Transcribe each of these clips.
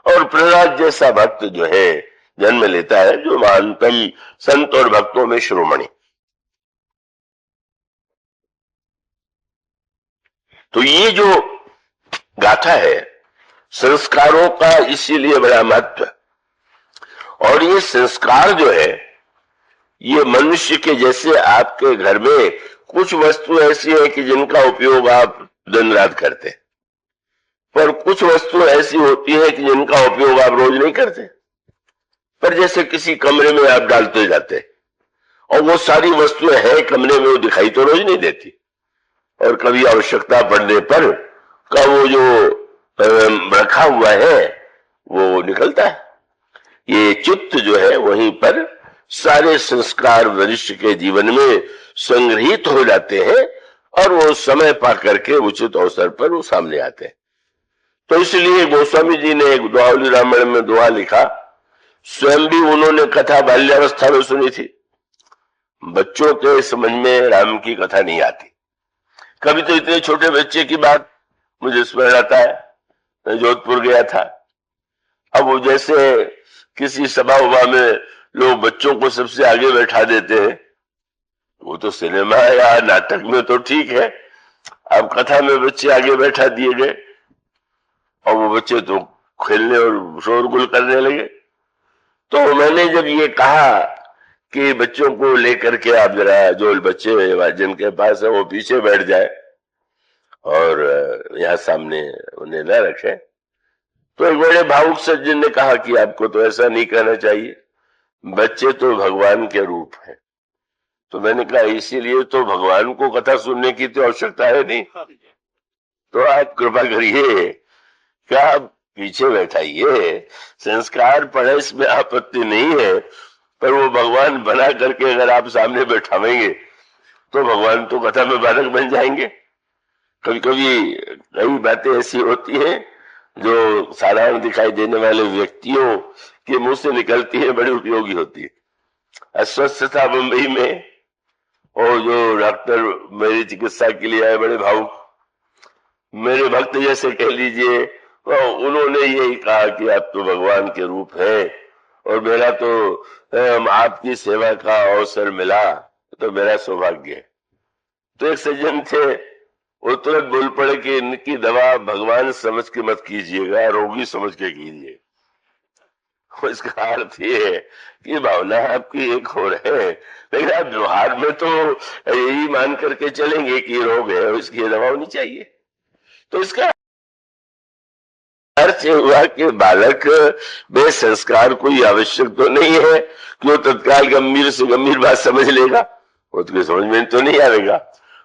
और प्रहलाद जैसा भक्त जो है जन्म लेता है, जो महानतम संत और भक्तों में शिरोमणि। तो ये जो गाथा है संस्कारों का इसीलिए बड़ा महत्व। और ये संस्कार जो है ये मनुष्य के, जैसे आपके घर में कुछ वस्तु ऐसी है कि जिनका उपयोग आप दिन रात करते, पर कुछ वस्तु ऐसी होती है कि जिनका उपयोग आप रोज नहीं करते, पर जैसे किसी कमरे में आप डालते जाते और वो सारी वस्तुएं हैं कमरे में, वो दिखाई तो रोज नहीं देती, और कभी आवश्यकता पड़ने पर का वो जो रखा हुआ है वो निकलता है। ये चित्त जो है वहीं पर सारे संस्कार मनुष्य के जीवन में संग्रहित हो जाते हैं और वो समय पा करके उचित अवसर पर वो सामने आते हैं। तो इसलिए गोस्वामी जी ने एक दोहावली रामायण में दोहा लिखा, स्वयं भी उन्होंने कथा बाल्यावस्था में सुनी थी। बच्चों के समझ में राम की कथा नहीं आती। कभी तो इतने छोटे बच्चे की बात मुझे स्मरण आता है, मैं जोधपुर गया था। अब वो जैसे किसी सभा उभा में लोग बच्चों को सबसे आगे बैठा देते हैं, वो तो सिनेमा या नाटक में तो ठीक है, अब कथा में बच्चे आगे बैठा दिए गए और वो बच्चे तो खेलने और शोरगुल करने लगे। तो मैंने जब ये कहा कि बच्चों को लेकर के आप जरा, जो बच्चे जिनके पास है वो पीछे बैठ जाए और यहाँ सामने उन्हें न रखे, तो एक बड़े भावुक सज्जन ने कहा कि आपको तो ऐसा नहीं कहना चाहिए, बच्चे तो भगवान के रूप है। तो मैंने कहा इसीलिए तो भगवान को कथा सुनने की तो आवश्यकता है नहीं, तो आप कृपा करिए क्या आप पीछे बैठाइए, संस्कार पढ़े इसमें आपत्ति नहीं है, पर वो भगवान बना करके अगर आप सामने बैठावेंगे तो भगवान तो कथा में बालक बन जाएंगे। कभी कभी कई बातें ऐसी होती हैं जो साधारण दिखाई देने वाले व्यक्तियों के मुंह से निकलती है, बड़ी उपयोगी होती है। अस्वस्थ था मुंबई में और जो डॉक्टर मेरी चिकित्सा के लिए आए, बड़े भावुक, मेरे भक्त जैसे कह लीजिए, उन्होंने यही कहा कि आप तो भगवान के रूप हैं और मेरा तो आपकी सेवा का अवसर मिला तो मेरा सौभाग्य है। तो एक सज्जन थे, वो तुरंत बोल पड़े कि इनकी दवा भगवान समझ के मत कीजिएगा, रोगी समझ के कीजिए। इसका अर्थ ये है कि भावना आपकी एक और है, लेकिन आप व्यवहार में तो यही मान करके चलेंगे कि रोग है और इसकी दवा होनी चाहिए। तो इसका अर्थ हुआ कि बालक में संस्कार कोई आवश्यक तो नहीं है कि वो तत्काल गंभीर से गंभीर बात समझ लेगा, वो तो समझ में तो नहीं आएगा।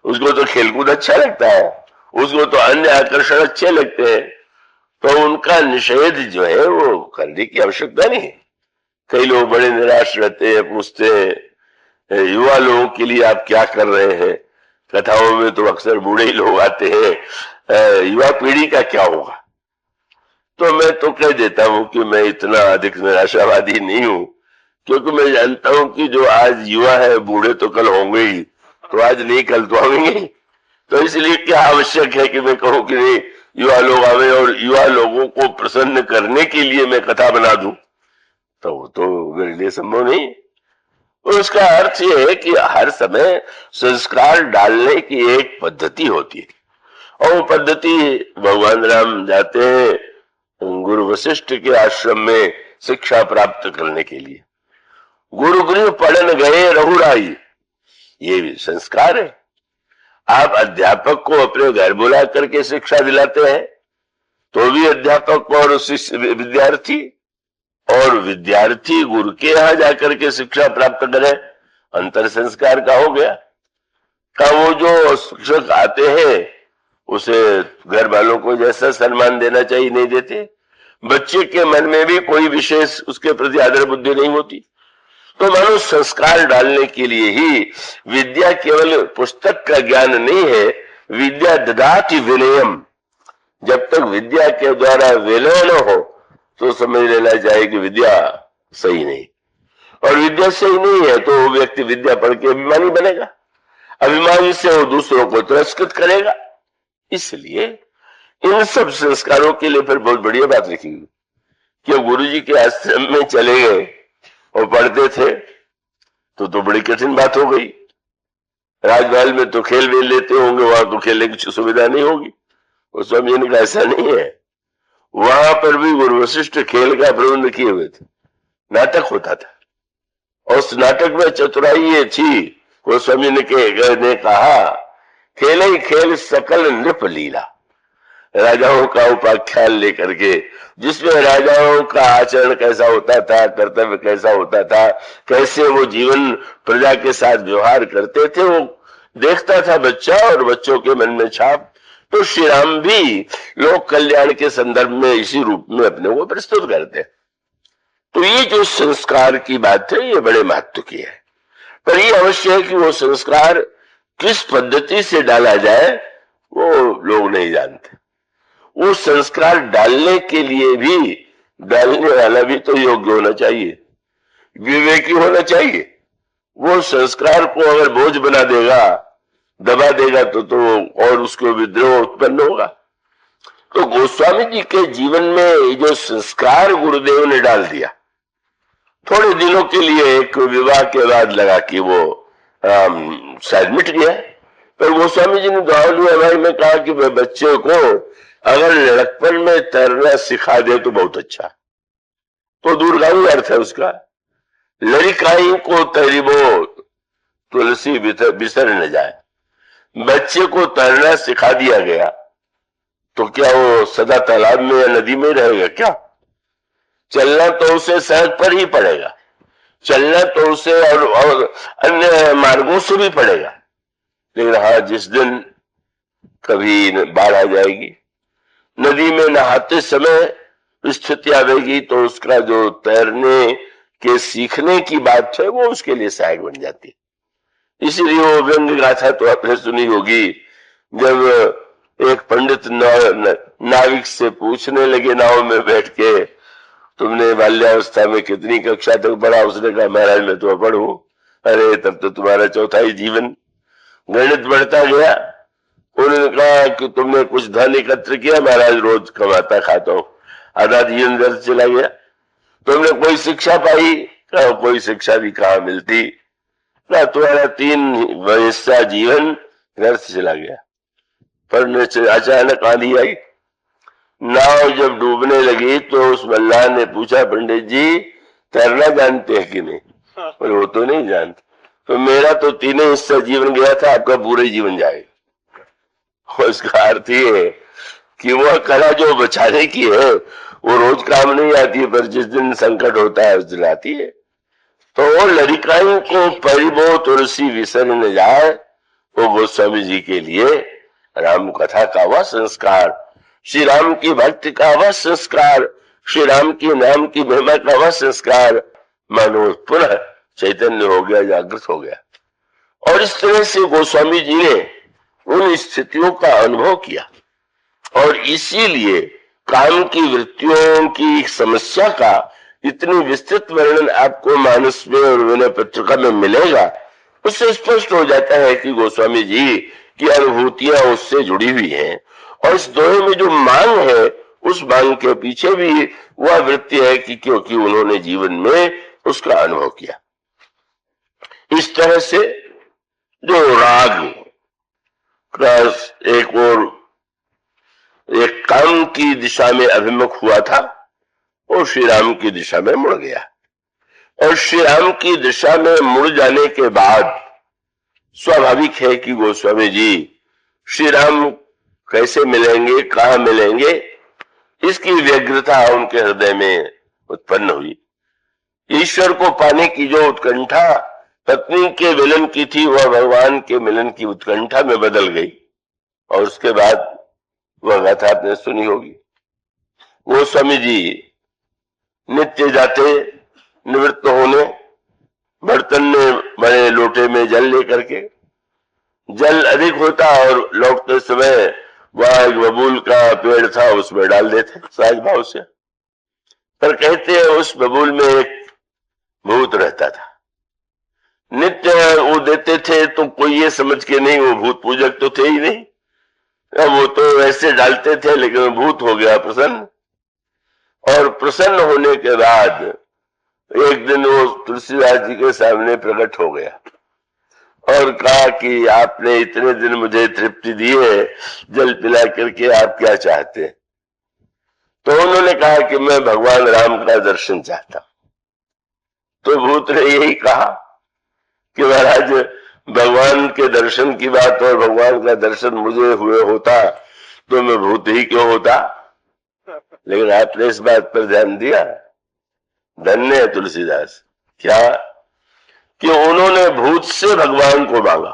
उसको तो खेलकूद अच्छा लगता है, उसको तो अन्य आकर्षण अच्छे लगते हैं, तो उनका निषेध जो है वो करने की आवश्यकता नहीं है। कई लोग बड़े निराश रहते हैं, पूछते हैं युवा लोगों के लिए आप क्या कर रहे हैं, कथाओं में तो अक्सर बूढ़े ही लोग आते हैं, युवा पीढ़ी का क्या होगा। तो मैं तो कह देता हूं कि मैं इतना अधिक निराशावादी नहीं हूं, क्योंकि मैं जानता हूं कि जो आज युवा है बूढ़े तो कल होंगे ही, तो आज नहीं कल तो आएंगे। तो इसलिए क्या आवश्यक है कि मैं कहूं कि नहीं युवा लोग आवे और युवा लोगों को प्रसन्न करने के लिए मैं कथा बना दूं, तो वो तो मेरे लिए संभव नहीं। तो उसका अर्थ यह है कि हर समय संस्कार डालने की एक पद्धति होती है और वो पद्धति भगवान राम जाते हैं गुरु वशिष्ठ के आश्रम में शिक्षा प्राप्त करने के लिए। गुरु गृह पढ़न गए रघुराई, ये भी संस्कार है। आप अध्यापक को अपने घर बुला करके शिक्षा दिलाते हैं तो भी अध्यापक और विद्यार्थी, और विद्यार्थी गुरु के यहां जाकर के शिक्षा प्राप्त करे, अंतर संस्कार का हो गया। का वो जो शिक्षक आते हैं उसे घर वालों को जैसा सम्मान देना चाहिए नहीं देते, बच्चे के मन में भी कोई विशेष उसके प्रति आदर बुद्धि नहीं होती। तो मानो संस्कार डालने के लिए ही विद्या केवल पुस्तक का ज्ञान नहीं है, विद्या ददाति विनयम। जब तक विद्या के द्वारा विनय न हो तो समझ लेना चाहिए कि विद्या सही नहीं, और विद्या सही नहीं है तो वो व्यक्ति विद्या पढ़ के अभिमानी बनेगा, अभिमानी से वो दूसरों को तिरस्कृत करेगा। इसलिए इन सब संस्कारों के लिए फिर बहुत बढ़िया बात लिखी कि गुरुजी के आश्रम में चले गए और पढ़ते थे तो बड़ी कठिन बात हो गई। राजमहल में तो खेल वेल लेते होंगे, वहां तो खेलने की सुविधा नहीं होगी। उस स्वामी जी ने कहा ऐसा नहीं है, वहां पर भी गुरु वशिष्ठ खेल का प्रबंध किए हुए थे, नाटक होता था और उस नाटक में चतुराई ये थी, गोस्वामी ने कहा खेले ही खेल सकल नृप लीला, राजाओं का उपाख्यान लेकर के, जिसमें राजाओं का आचरण कैसा होता था, कर्तव्य कैसा होता था, कैसे वो जीवन प्रजा के साथ व्यवहार करते थे, वो देखता था बच्चा और बच्चों के मन में छाप। तो श्री राम भी लोक कल्याण के संदर्भ में इसी रूप में अपने को प्रस्तुत करते। तो ये जो संस्कार की बात है ये बड़े महत्व की है, पर ये अवश्य है कि वो संस्कार किस पद्धति से डाला जाए वो लोग नहीं जानते। वो संस्कार डालने के लिए भी डालने वाला भी तो योग्य होना चाहिए, विवेकी होना चाहिए। वो संस्कार को अगर बोझ बना देगा, दबा देगा तो और उसको विद्रोह उत्पन्न होगा। तो गोस्वामी जी के जीवन में जो संस्कार गुरुदेव ने डाल दिया, थोड़े दिनों के लिए एक विवाह के बाद लगा कि वो शायद मिट गया, पर गोस्वामी जी ने द्वावली में कहा कि बच्चे को अगर लड़कपन में तैरना सिखा दे तो बहुत अच्छा। तो दूरगामी अर्थ है उसका, लड़िकाई को तैरिबो तुलसी बिसर न जाए। बच्चे को तैरना सिखा दिया गया तो क्या वो सदा तालाब में या नदी में रहेगा क्या? चलना तो उसे सड़क पर ही पड़ेगा, चलना तो उसे और अन्य मार्गों से भी पड़ेगा। लेकिन हाँ, जिस दिन कभी बाढ़ आ जाएगी, नदी में नहाते समय स्थिति आवेगी, तो उसका जो तैरने के सीखने की बात है वो उसके लिए सहायक बन जाती है। इसीलिए वो व्यंग गाथा तो आपने सुनी होगी, जब एक पंडित नाविक से पूछने लगे नाव में बैठ के, तुमने बाल्यावस्था में कितनी कक्षा तक पढ़ा? उसने कहा महाराज मैं तो अपढ़ हूं। अरे तब तो तुम्हारा चौथा ही जीवन गणित बढ़ता गया। उन्होंने कहा कि तुमने कुछ धन एकत्र किया? महाराज रोज कमाता खाता हूं, आधा जीवन व्यर्थ चला गया। तुमने कोई शिक्षा पाई? कहा कोई शिक्षा भी कहाँ मिलती, ना तुम्हारा 3 वर्ष का जीवन व्यर्थ चला गया। पर अचानक आंधी आई, नाव जब डूबने लगी तो उस मल्लाह ने पूछा पंडित जी तैरना जानते हैं कि नहीं? और वो तो नहीं जानते। तो मेरा तो 3 हिस्सा जीवन गया था, आपका पूरे जीवन जाएगा। उसका अर्थ ये है कि वह कला जो बचाने की है वो रोज काम नहीं आती है, पर जिस दिन संकट होता है उस दिन आती है। तो वो लड़िकाई को परिबो तुलसी विसर न जाए, वो गोस्वामी जी के लिए राम कथा का वह संस्कार, श्री राम की भक्ति का वह संस्कार, श्री राम के नाम की महिमा का वह संस्कार मानो पुनः चैतन्य हो गया, जागृत हो गया। और इस तरह से गोस्वामी जी ने उन स्थितियों का अनुभव किया और इसीलिए काम की वृत्तियों की समस्या का इतनी विस्तृत वर्णन आपको मानस में और विनय पत्रिका में मिलेगा। उससे स्पष्ट हो जाता है कि गोस्वामी जी की अनुभूतियां उससे जुड़ी हुई हैं और इस दोहे में जो मांग है उस मांग के पीछे भी वह वृत्ति है कि क्योंकि उन्होंने जीवन में उसका अनुभव किया। इस तरह से जो राग का एक काम की दिशा में अभिमुख हुआ था वो श्री राम की दिशा में मुड़ गया और श्री राम की दिशा में मुड़ जाने के बाद स्वाभाविक है कि गोस्वामी जी श्री राम कैसे मिलेंगे, कहां मिलेंगे, इसकी व्यग्रता उनके हृदय में उत्पन्न हुई। ईश्वर को पाने की जो उत्कंठा पत्नी के मिलन की थी वह भगवान के मिलन की उत्कंठा में बदल गई और उसके बाद वह गाथा आपने सुनी होगी। गोस्वामी जी नित्य जाते निवृत्त होने, बर्तन में बड़े लोटे में जल लेकर के, जल अधिक होता और लौटते समय वह एक बबूल का पेड़ था उसमें डाल देते सहज भाव से। पर कहते हैं उस बबूल में एक भूत रहता था। नित्य वो देते थे तो कोई ये समझ के नहीं, वो भूत पूजक तो थे ही नहीं, वो तो वैसे डालते थे, लेकिन भूत हो गया प्रसन्न और प्रसन्न होने के बाद एक दिन वो तुलसीदास जी के सामने प्रकट हो गया और कहा कि आपने इतने दिन मुझे तृप्ति दी है, जल पिला करके आप क्या चाहते हैं? तो उन्होंने कहा कि मैं भगवान राम का दर्शन चाहता हूं। तो भूत ने यही कहा कि महाराज, भगवान के दर्शन की बात और भगवान का दर्शन मुझे हुए होता तो मैं भूत ही क्यों होता। लेकिन आपने इस बात पर ध्यान दिया। धन्य है तुलसीदास, क्या कि उन्होंने भूत से भगवान को मांगा,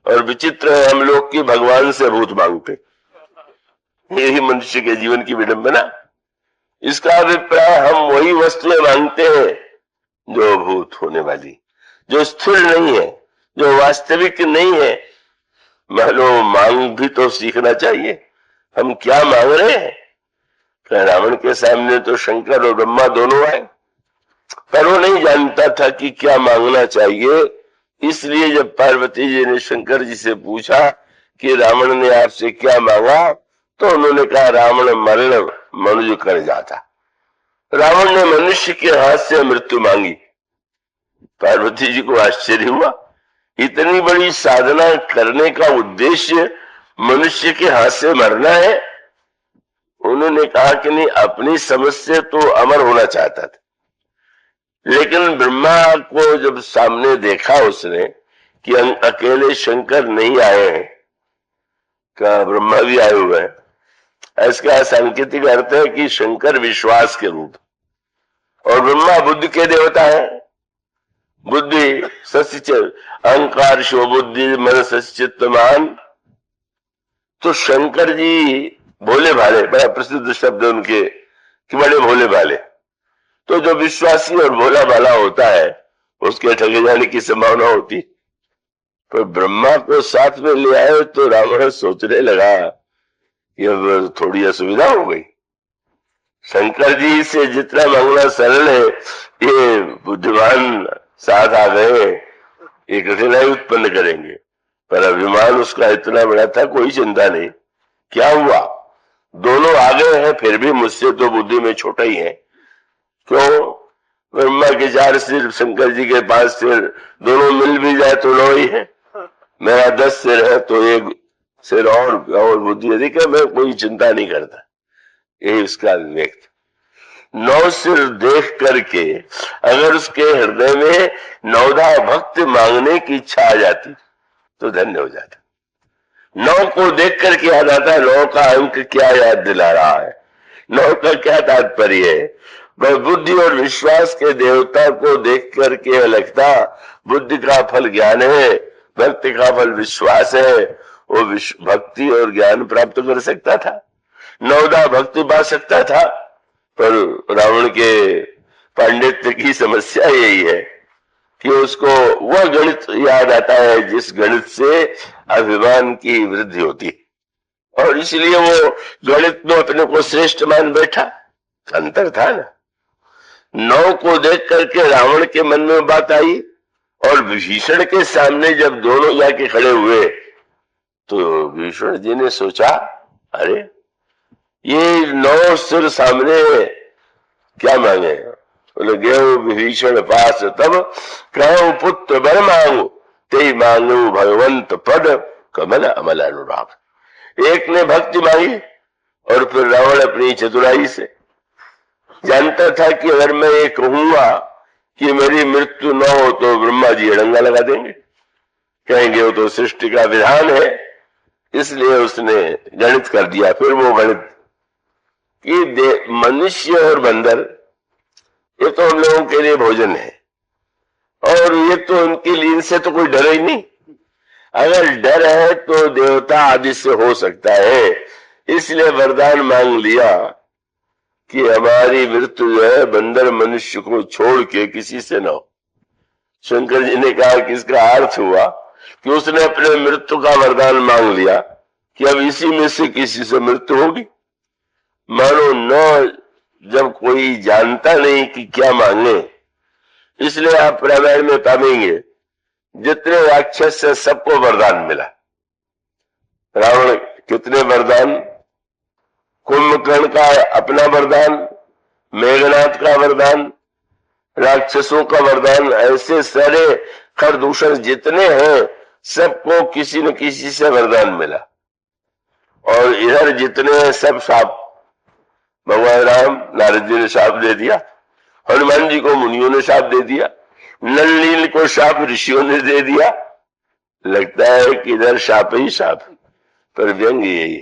और विचित्र है हम लोग की भगवान से भूत मांगते। यही मनुष्य के जीवन की विडंबना। इसका अभिप्राय, हम वही वस्तुएं मांगते हैं जो भूत होने वाली, जो स्थिर नहीं है, जो वास्तविक नहीं है। मानो मांग भी तो सीखना चाहिए। हम क्या मांग रहे हैं? रावण के सामने तो शंकर और ब्रह्मा दोनों आए, पर वो नहीं जानता था कि क्या मांगना चाहिए। इसलिए जब पार्वती जी ने शंकर जी से पूछा कि रावण ने आपसे क्या मांगा, तो उन्होंने कहा रावण मरण मनुज कर जाता। रावण ने मनुष्य के हाथ से मृत्यु मांगी। पार्वती जी को आश्चर्य हुआ, इतनी बड़ी साधना करने का उद्देश्य मनुष्य के हाथ से मरना है? उन्होंने कहा कि नहीं, अपनी समझ से तो अमर होना चाहता था, लेकिन ब्रह्मा को जब सामने देखा उसने कि अकेले शंकर नहीं आए हैं, का ब्रह्मा भी आए हुए हैं। इसका सांकेतिक अर्थ है कि शंकर विश्वास के रूप और ब्रह्मा बुद्धि के देवता है। बुद्धि सचित अहंकार शो बुद्धि मन सचित मान। तो शंकर जी भोले भाले, बड़ा प्रसिद्ध शब्द उनके कि बड़े भोले भाले। तो जो विश्वासी और भोला भाला होता है उसके ठगे जाने की संभावना होती। पर ब्रह्मा को साथ में ले आए तो रावण सोचने लगा कि अब थोड़ी असुविधा हो गई। शंकर जी से जितना मांगना सरल है, ये बुद्धिमान साथ आ गए, ये कठिनाई उत्पन्न करेंगे। पर अभिमान उसका इतना बड़ा था, कोई चिंता नहीं। क्या हुआ, दोनों आ गए हैं, फिर भी मुझसे तो बुद्धि में छोटा ही है। क्यों? ब्रह्मा के 4 सिर, शंकर जी के 5 सिर, दोनों मिल भी जाए तो 9 ही है। मेरा 10 सिर है तो 1 सिर और बुद्धि अधिक है, मैं कोई चिंता नहीं करता। यही उसका विवेक था। 9 सिर देख करके अगर उसके हृदय में 9धा भक्त मांगने की इच्छा आ जाती तो धन्य हो जाता। 9 को देख करके याद आता है 9 का अंक क्या याद दिला रहा है, 9 का क्या तात्पर्य है। वह बुद्धि और विश्वास के देवता को देख करके लगता बुद्धि का फल ज्ञान है, भक्ति का फल विश्वास है। वो भक्ति और ज्ञान प्राप्त कर सकता था, 9धा भक्ति पा सकता था। पर रावण के पांडित्य की समस्या यही है कि उसको वह गणित याद आता है जिस गणित से अभिमान की वृद्धि होती है, और इसलिए वो गणित में अपने को श्रेष्ठ मान बैठा। अंतर था ना। 9 को देख करके रावण के मन में बात आई, और विभीषण के सामने जब दोनों जाके खड़े हुए तो विभीषण जी ने सोचा, अरे ये 9 सिर सामने क्या मांगे? बोले गेहूं विभीषण पास तब कहूं पुत्र बर मांगो, ते मांगो भगवंत पद कमल अमल अनुराग। एक ने भक्ति मांगी, और फिर रावण अपनी चतुराई से जानता था कि अगर मैं ये कहूंगा कि मेरी मृत्यु न हो तो ब्रह्मा जी अड़ंगा लगा देंगे, कहेंगे वो तो सृष्टि का विधान है। इसलिए उसने गणित कर दिया। फिर वो गणित कि मनुष्य और बंदर ये तो हम लोगों के लिए भोजन है, और ये तो उनके लिए, इनसे तो कोई डर ही नहीं। अगर डर है तो देवता आदि से हो सकता है। इसलिए वरदान मांग लिया कि हमारी मृत्यु जो है बंदर मनुष्य को छोड़ के किसी से न हो। शंकर जी ने कहा कि इसका अर्थ हुआ कि उसने अपने मृत्यु का वरदान मांग लिया कि अब इसी में से किसी से मृत्यु होगी। मानो न जब कोई जानता नहीं कि क्या मांगे, इसलिए आप रामायण में पाएंगे जितने राक्षस से सबको वरदान मिला। रावण कितने वरदान, कुंभकर्ण का अपना वरदान, मेघनाथ का वरदान, राक्षसों का वरदान, ऐसे सारे खरदूषण जितने हैं सबको किसी न किसी से वरदान मिला। और इधर जितने हैं सब शाप, भगवान राम नारद जी ने शाप दे दिया, हनुमान जी को मुनियों ने शाप दे दिया, नल नील को शाप ऋषियों ने दे दिया। लगता है कि इधर शाप ही शाप, पर व्यंग यही,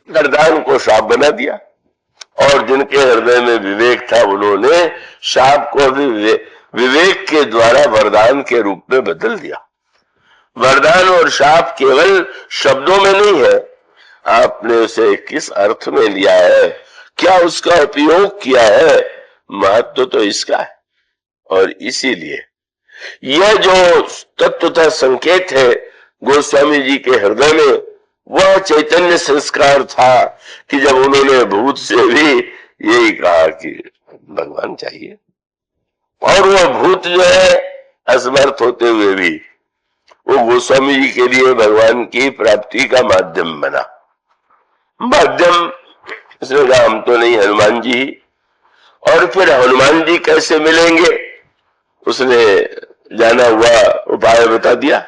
वरदान को शाप बना दिया। और जिनके हृदय में विवेक था उन्होंने शाप को भी विवेक के द्वारा वरदान के रूप में बदल दिया। वरदान और शाप केवल शब्दों में नहीं है, आपने उसे किस अर्थ में लिया है, क्या उसका उपयोग किया है, महत्व तो इसका है। और इसीलिए यह जो तत्वतः संकेत है गोस्वामी जी के हृदय में, वह चैतन्य संस्कार था कि जब उन्होंने भूत से भी यही कहा कि भगवान चाहिए, और वह भूत जो है असमर्थ होते हुए भी वो गोस्वामी जी के लिए भगवान की प्राप्ति का माध्यम बना। माध्यम इसने कहा हम तो नहीं, हनुमान जी। और फिर हनुमान जी कैसे मिलेंगे, उसने जाना हुआ उपाय बता दिया।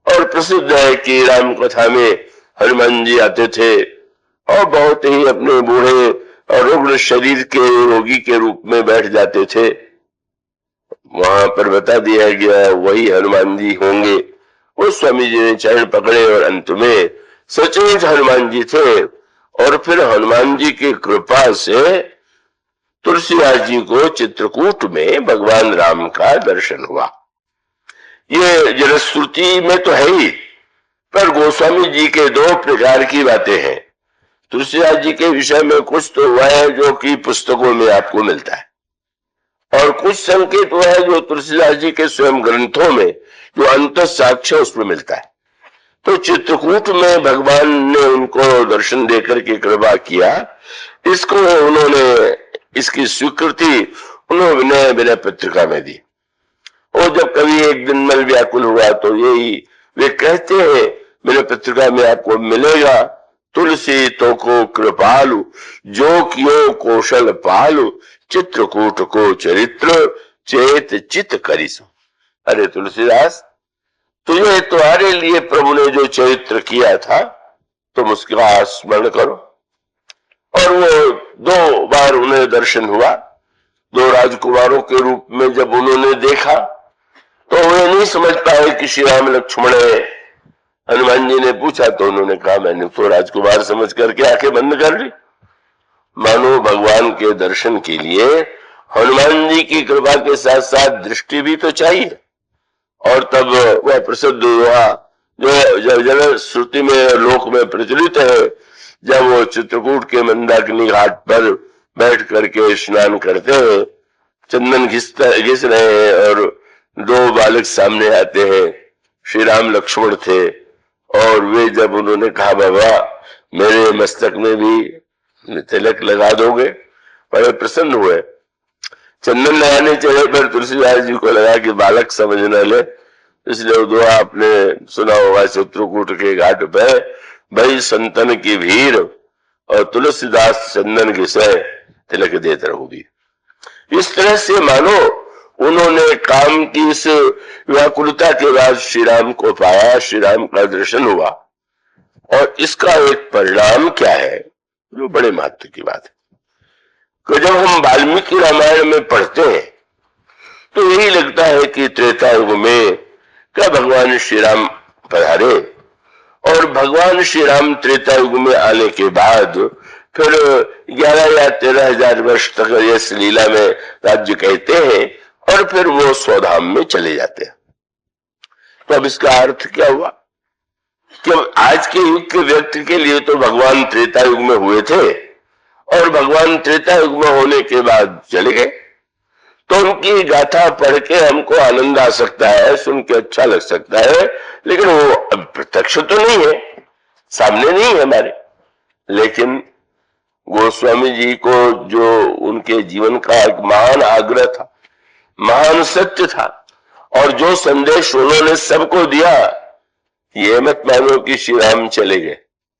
और प्रसिद्ध है कि राम कथा में हनुमान जी आते थे और बहुत ही अपने बूढ़े और रुग्ण शरीर के रोगी के रूप में बैठ जाते थे। वहां पर बता दिया गया वही हनुमान जी होंगे। वो स्वामी जी ने चरण पकड़े और अंत में सचमुच हनुमान जी थे। और फिर हनुमान जी की कृपा से तुलसीदास जी को चित्रकूट में भगवान राम का दर्शन हुआ। ये जनश्रुति में तो है ही, पर गोस्वामी जी के दो प्रकार की बातें हैं। तुलसीदास जी के विषय में कुछ तो हुआ है जो कि पुस्तकों में आपको मिलता है, और कुछ संकेत हुआ है जो तुलसीदास जी के स्वयं ग्रंथों में जो अंत साक्ष्य उसमें मिलता है। तो चित्रकूट में भगवान ने उनको दर्शन देकर के कृपा किया, इसको उन्होंने, इसकी स्वीकृति उन्होंने विनय पत्रिका में दी। और जब कभी एक दिन मल व्याकुल हुआ तो यही वे कहते हैं विनय पत्रिका में आपको मिलेगा, तुलसी तो को कृपालु जो कियो कौशल पालु चित्रकूट को चरित्र चेत चित करिसु। अरे तुलसीदास, तुझे तुम्हारे लिए प्रभु ने जो चरित्र किया था तुम उसका स्मरण करो। और वो 2 बार उन्हें दर्शन हुआ। 2 राजकुमारों के रूप में जब उन्होंने देखा तो वे नहीं समझ पाए कि श्री राम लक्ष्मण है। हनुमान जी ने पूछा तो उन्होंने कहा मैंने तो राजकुमार समझ करके आंखें बंद कर ली। मानो भगवान के दर्शन के लिए हनुमान जी की कृपा के साथ साथ दृष्टि भी तो चाहिए। और तब वह प्रसिद्ध हुआ जो जन श्रुति में लोक में प्रचलित है, जब वो चित्रकूट के मंदाकिनी घाट पर बैठ करके स्नान करते हैं, चंदन घिस रहे हैं और 2 बालक सामने आते हैं, श्री राम लक्ष्मण थे। और वे जब उन्होंने कहा बाबा मेरे मस्तक में भी तिलक लगा दोगे, बड़े प्रसन्न हुए। चंदन लगाने चढ़े पर तुलसीदास जी को लगा कि बालक समझ न ले, इसलिए दुआ आपने सुना होगा चित्रकूट के घाट पे, भाई संतन की भीड़ और तुलसीदास चंदन घिसे तिलक देते रहोगी। इस तरह से मानो उन्होंने काम की इस व्याकुलता के बाद श्री राम को पाया, श्री राम का दर्शन हुआ। और इसका एक परिणाम क्या है जो बड़े महत्व की बात है कि जब हम वाल्मीकि रामायण में पढ़ते हैं तो यही लगता है कि त्रेता युग में क्या भगवान श्री राम पधारे, और भगवान श्री राम त्रेता युग में आने के बाद फिर 11 या 13 हजार वर्ष तक इस लीला में राज्य कहते हैं और फिर वो स्वधाम में चले जाते हैं। तो अब इसका अर्थ क्या हुआ कि आज के युग के व्यक्ति के लिए तो भगवान त्रेता युग में हुए थे और भगवान त्रेता युग में होने के बाद चले गए। तो उनकी गाथा पढ़ के हमको आनंद आ सकता है, सुन के अच्छा लग सकता है, लेकिन वो प्रत्यक्ष तो नहीं है, सामने नहीं है हमारे। लेकिन गोस्वामी जी को जो उनके जीवन का एक महान आग्रह था, महान सत्य था, और जो संदेश उन्होंने सबको दिया, ये मत मानो कि श्री राम चले गए।